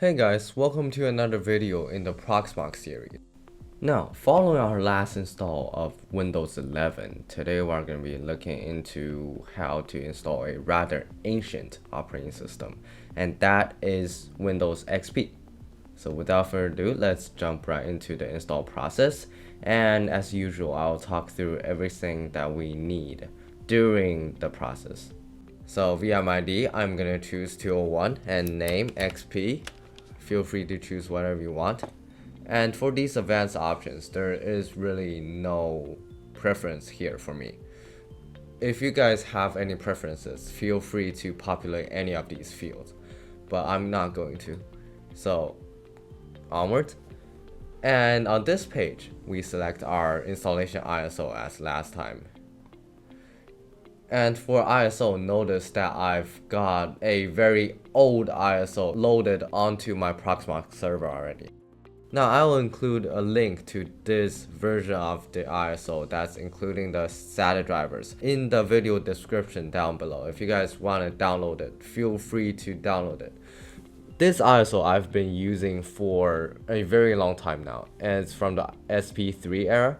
Hey guys, welcome to another video in the Proxmox series. Now, following our last install of Windows 11, today we're going to be looking into how to install a rather ancient operating system, and that is Windows XP. So without further ado, let's jump right into the install process, and as usual, I'll talk through everything that we need during the process. So VM ID, I'm going to choose 201 and name XP. Feel free to choose whatever you want. And for these advanced options, there is really no preference here for me. If you guys have any preferences, feel free to populate any of these fields, but I'm not going to. So onward. And on this page, we select our installation ISO as last time. And for ISO, notice that I've got a very old ISO loaded onto my Proxmox server already. Now I will include a link to this version of the ISO that's including the SATA drivers in the video description down below. If you guys want to download it, feel free to download it. This ISO I've been using for a very long time now, and it's from the SP3 era.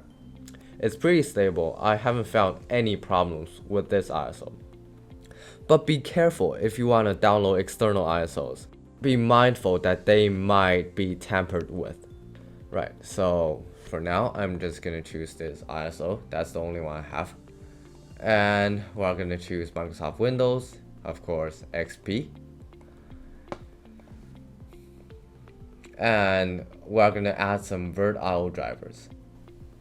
It's pretty stable. I haven't found any problems with this ISO. But be careful if you want to download external ISOs. Be mindful that they might be tampered with. Right, so for now, I'm just going to choose this ISO. That's the only one I have. And we're going to choose Microsoft Windows, of course, XP. And we're going to add some VirtIO drivers.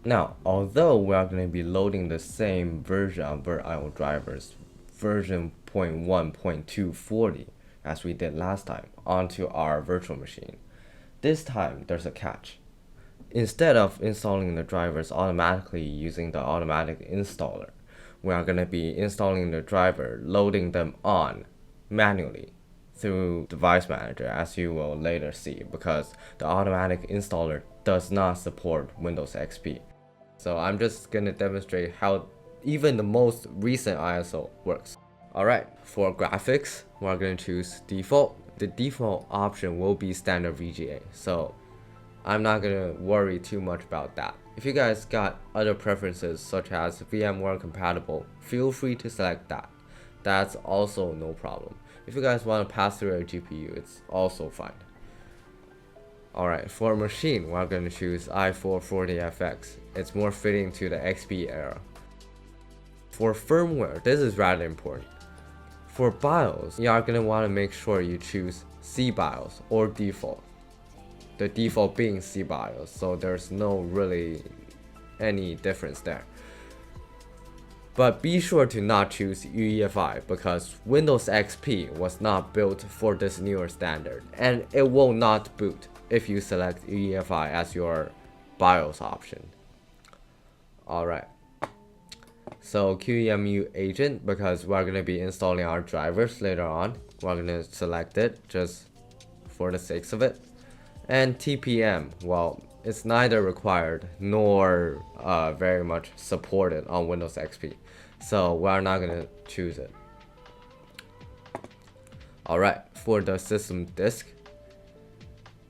Now, although we are going to be loading the same version of VirtIO drivers, version 0.1.240, as we did last time, onto our virtual machine, this time there's a catch. Instead of installing the drivers automatically using the automatic installer, we are going to be installing the driver, loading them on manually through Device Manager, as you will later see, because the automatic installer does not support Windows XP. So I'm just going to demonstrate how even the most recent ISO works. Alright, for graphics, we're going to choose default. The default option will be standard VGA, so I'm not going to worry too much about that. If you guys got other preferences such as VMware compatible, feel free to select that. That's also no problem. If you guys want to pass through a GPU, it's also fine. Alright, for machine, we're going to choose i440FX. It's more fitting to the XP era. For firmware, this is rather important. For BIOS, you are going to want to make sure you choose cBIOS or default. The default being cBIOS, so there's no really any difference there. But be sure to not choose UEFI because Windows XP was not built for this newer standard, and it will not boot if you select UEFI as your BIOS option. Alright, so QEMU agent, because we're going to be installing our drivers later on, we're going to select it just for the sake of it. And TPM, well, it's neither required nor very much supported on Windows XP, so we're not going to choose it. Alright, for the system disk,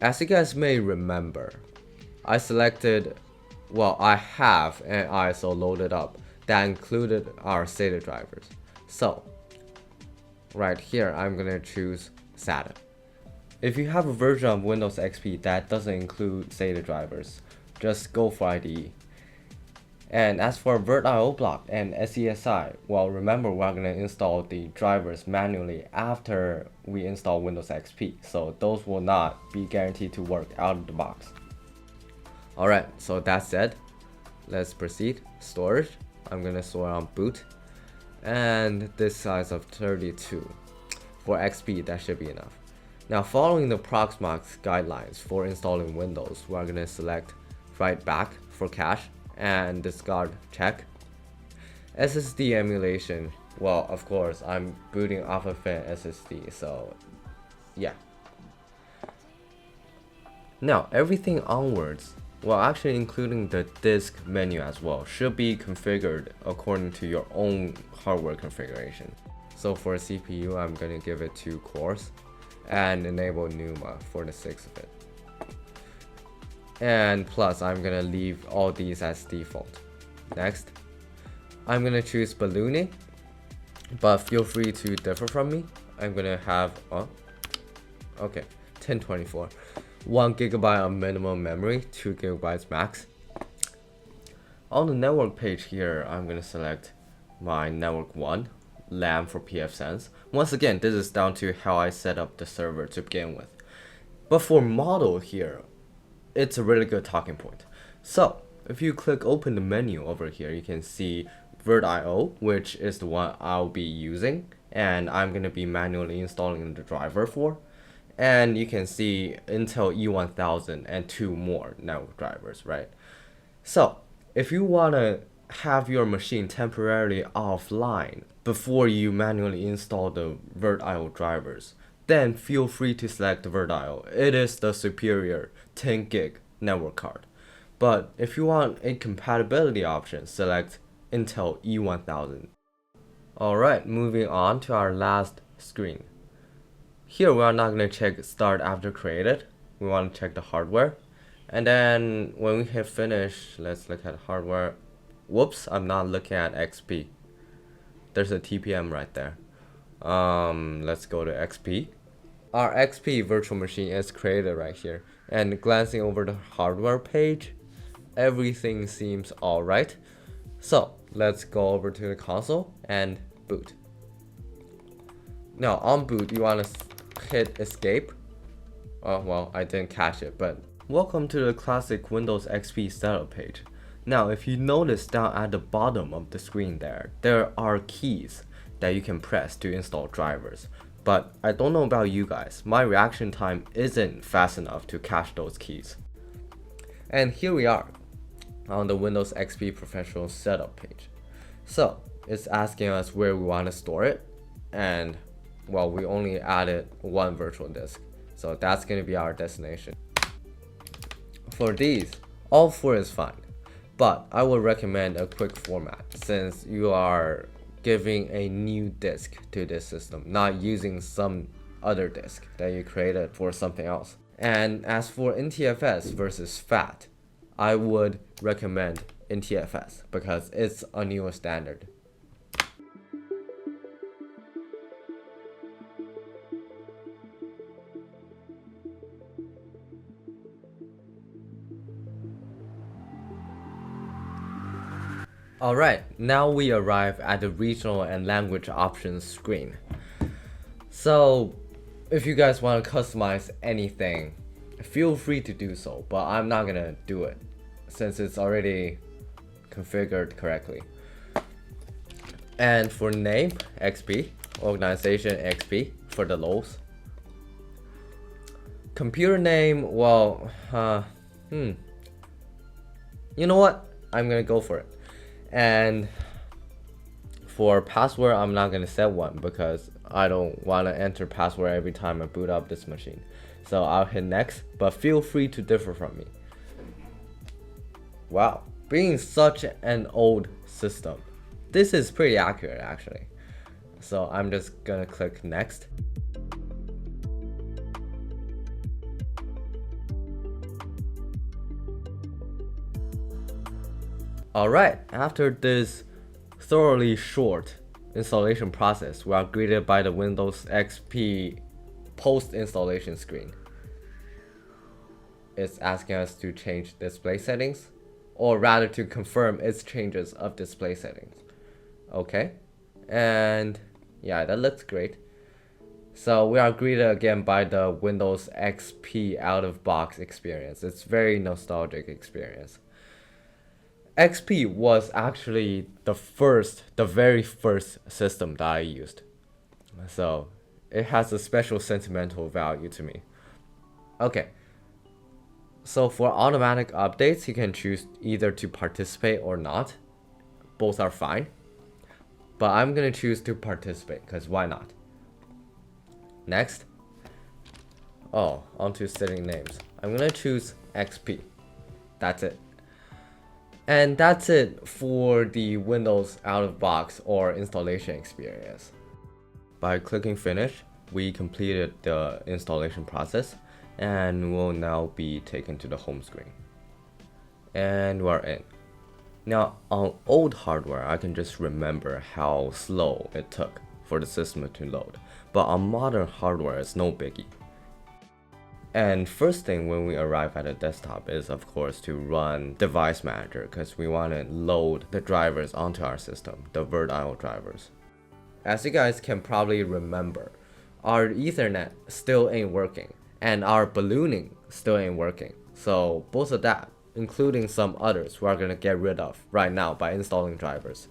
as you guys may remember, I have an ISO loaded up that included our SATA drivers. So, right here, I'm going to choose SATA. If you have a version of Windows XP that doesn't include SATA drivers, just go for IDE. And as for VirtIO block and SESI, well, remember we're going to install the drivers manually after we install Windows XP, so those will not be guaranteed to work out of the box. Alright, so that said, let's proceed. Storage, I'm going to store on boot, and this size of 32. For XP, that should be enough. Now, following the Proxmox guidelines for installing Windows, we're going to select write back for cache and discard check. SSD emulation, well, of course, I'm booting off of an SSD, so yeah. Now, everything onwards, well, actually including the disk menu as well, should be configured according to your own hardware configuration. So for CPU, I'm going to give it 2 cores. and enable Numa for the sake of it. And plus, I'm gonna leave all these as default. Next, I'm gonna choose ballooning, but feel free to differ from me. I'm gonna have, okay, 1024. 1 GB of minimum memory, 2 GB max. On the network page here, I'm gonna select my network 1, LAN for pfSense. Once again, this is down to how I set up the server to begin with. But for model here, it's a really good talking point. So if you click open the menu over here, you can see VirtIO, which is the one I'll be using, and I'm gonna be manually installing the driver for. And you can see Intel E1000 and 2 more network drivers, right? So if you wanna have your machine temporarily offline before you manually install the VirtIO drivers, then feel free to select the VirtIO. It is the superior 10 gig network card. But if you want a compatibility option, select Intel E1000. Alright, moving on to our last screen. Here we are not going to check start after created. We want to check the hardware. And then when we hit finish, let's look at hardware. Whoops, I'm not looking at XP. There's a TPM right there. Let's go to XP. Our XP virtual machine is created right here. And glancing over the hardware page, everything seems alright. So let's go over to the console and boot. Now on boot, you want to hit escape. Oh well, I didn't catch it, but welcome to the classic Windows XP setup page. Now if you notice down at the bottom of the screen there are keys that you can press to install drivers. But I don't know about you guys, my reaction time isn't fast enough to catch those keys. And here we are on the Windows XP Professional Setup page. So it's asking us where we want to store it, and well, we only added 1 virtual disk, so that's going to be our destination. For these, all 4 is fine, but I would recommend a quick format since you are giving a new disk to this system, not using some other disk that you created for something else. And as for NTFS versus FAT, I would recommend NTFS because it's a newer standard. Alright, now we arrive at the regional and language options screen. So if you guys want to customize anything, feel free to do so, but I'm not gonna do it since it's already configured correctly. And for name, XP, organization, XP for the lows. Computer name, well, you know what? I'm gonna go for it. And for password, I'm not gonna set one because I don't want to enter password every time I boot up this machine. So I'll hit next, but feel free to differ from me. Wow, being such an old system, this is pretty accurate actually. So I'm just gonna click next. Alright, after this thoroughly short installation process, we are greeted by the Windows XP post-installation screen. It's asking us to change display settings, or rather to confirm its changes of display settings. Okay, and yeah, that looks great. So we are greeted again by the Windows XP out-of-box experience. It's very nostalgic experience. XP was actually the very first system that I used. So it has a special sentimental value to me. Okay. So for automatic updates, you can choose either to participate or not. Both are fine. But I'm gonna choose to participate, because why not? Next. Oh, onto setting names. I'm gonna choose XP. That's it. And that's it for the Windows out-of-box or installation experience. By clicking finish, we completed the installation process and we'll now be taken to the home screen. And we're in. Now on old hardware, I can just remember how slow it took for the system to load, but on modern hardware it's no biggie. And first thing when we arrive at a desktop is of course to run device manager, because we want to load the drivers onto our system, the VirtIO drivers. As you guys can probably remember, our Ethernet still ain't working and our ballooning still ain't working. So both of that, including some others, we're gonna get rid of right now by installing drivers.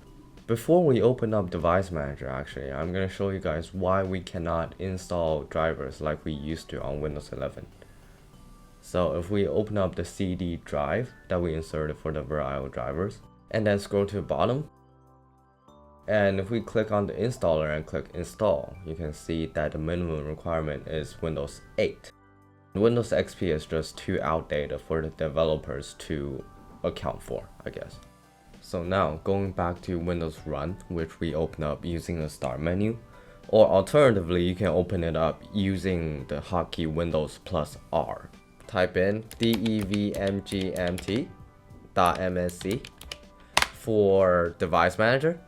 Before we open up device manager, actually, I'm gonna show you guys why we cannot install drivers like we used to on Windows 11. So if we open up the CD drive that we inserted for the VirtIO drivers, and then scroll to the bottom, and if we click on the installer and click install, you can see that the minimum requirement is Windows 8. Windows XP is just too outdated for the developers to account for, I guess. So now going back to Windows Run, which we open up using the start menu, or alternatively you can open it up using the hotkey Windows plus R. Type in devmgmt.msc for device manager,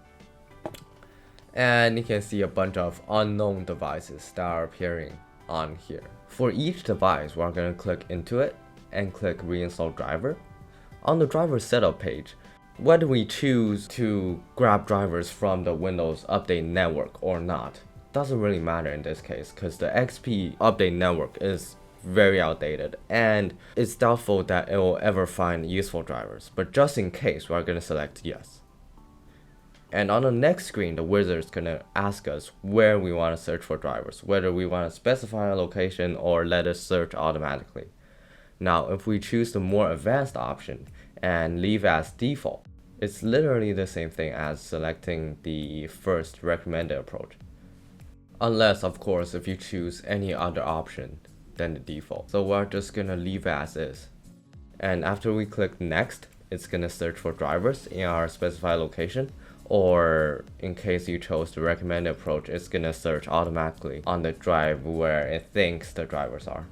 and you can see a bunch of unknown devices that are appearing on here. For each device, we're going to click into it and click reinstall driver. On the driver setup page, whether we choose to grab drivers from the Windows Update Network or not doesn't really matter in this case, because the XP Update Network is very outdated and it's doubtful that it will ever find useful drivers, but just in case, we're going to select yes. And on the next screen, the wizard is going to ask us where we want to search for drivers, whether we want to specify a location or let it search automatically. Now if we choose the more advanced option and leave as default, it's literally the same thing as selecting the first recommended approach. Unless of course if you choose any other option than the default. So we're just gonna leave as is. And after we click next, it's gonna search for drivers in our specified location, or in case you chose the recommended approach, it's gonna search automatically on the drive where it thinks the drivers are.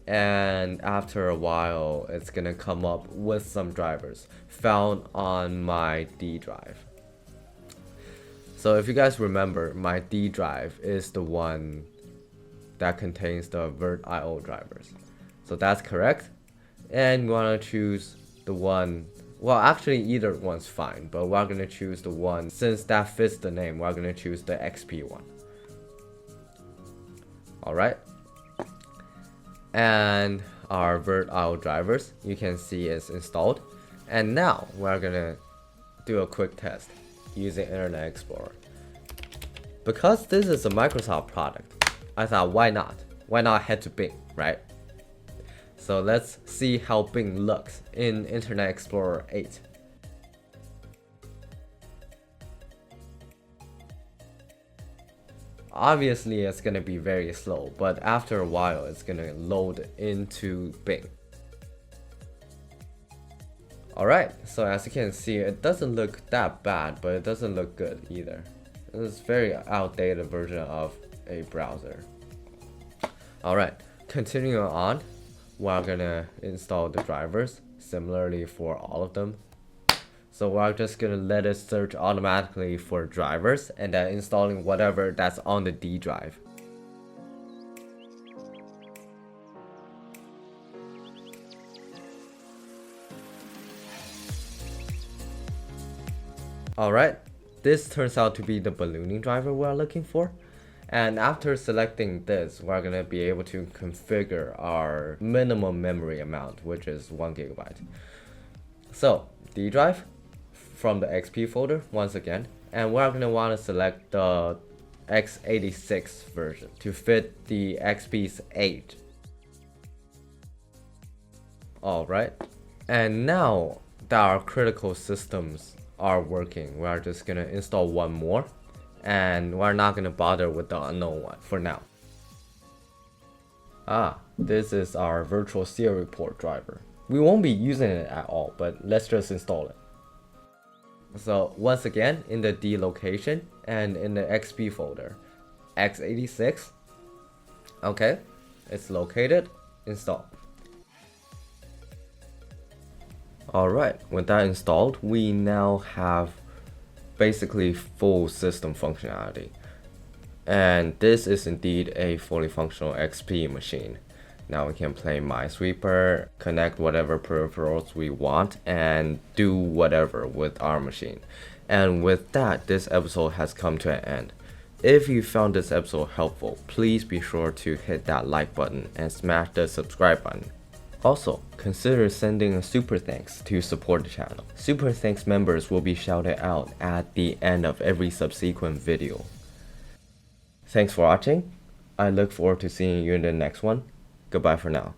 And after a while, it's gonna come up with some drivers found on my D drive. So if you guys remember, my D drive is the one that contains the VirtIO drivers. So that's correct. And we wanna choose the one, well actually either one's fine, but we're gonna choose the one, since that fits the name, we're gonna choose the XP one. Alright. And our VirtIO drivers, you can see is installed. And now we're gonna do a quick test using Internet Explorer. Because this is a Microsoft product, I thought why not? Why not head to Bing, right? So let's see how Bing looks in Internet Explorer 8. Obviously it's gonna be very slow, but after a while it's gonna load into Bing. Alright, so as you can see, it doesn't look that bad, but it doesn't look good either. It's a very outdated version of a browser. Alright, continuing on, we're gonna install the drivers, similarly for all of them. So we're just gonna let it search automatically for drivers and then installing whatever that's on the D drive. Alright, this turns out to be the ballooning driver we're looking for. And after selecting this, we're gonna be able to configure our minimum memory amount, which is 1 GB. So D drive from the XP folder once again, and we're gonna want to select the x86 version to fit the XP's age. Alright, and now that our critical systems are working, we're just gonna install one more, and we're not gonna bother with the unknown one for now. This is our virtual serial port driver. We won't be using it at all, but let's just install it. So once again, in the D location and in the XP folder, x86. Okay, it's located, install. Alright, with that installed, we now have basically full system functionality. And this is indeed a fully functional XP machine. Now we can play Minesweeper, connect whatever peripherals we want, and do whatever with our machine. And with that, this episode has come to an end. If you found this episode helpful, please be sure to hit that like button and smash the subscribe button. Also, consider sending a super thanks to support the channel. Super thanks members will be shouted out at the end of every subsequent video. Thanks for watching. I look forward to seeing you in the next one. Goodbye for now.